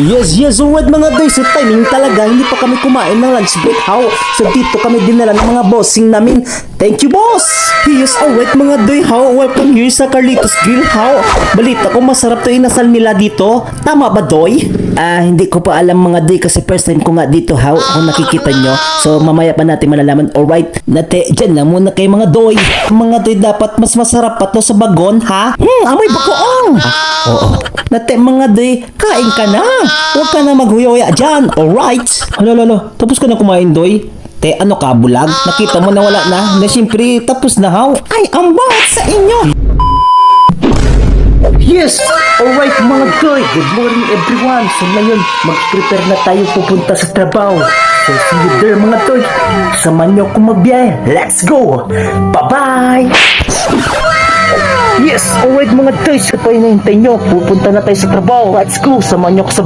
Yes, alright mga doy. So timing talaga, hindi pa kami kumain ng lunch break. How? So dito kami dinala ng mga bossing namin. Thank you, boss! Yes, alright mga doy. How? Welcome here sa Carlitos Grill. How? Balita ko masarap to inasal nila dito. Tama ba, doy? Hindi ko pa alam mga doy kasi first time ko nga dito. How? Kung nakikita nyo. So mamaya pa natin malalaman. Alright? Nate, dyan na muna kay mga doy. Mga doy, dapat mas masarap pa to sa bagon, ha? Amoy bagoong! Oo. Nate, mga doy, kain ka na. Huwag ka na maghuyoya dyan. Alright? Lalo. Tapos ka na kumain, doy? Te, ano ka, bulag? Nakita mo na wala na? Na siyempre, tapos na, how? Ay, ang bawat sa inyo! Yes! Alright mga doy, good morning everyone. So ngayon, mag-prepare na tayo pupunta sa trabaho. So see you there mga doy. Samahan niyo akong magbiyahe. Let's go! Bye-bye! Yes! Alright mga doy, so pa hinahintay nyo. Pupunta na tayo sa trabaho. Let's go! Samahan niyo ako sa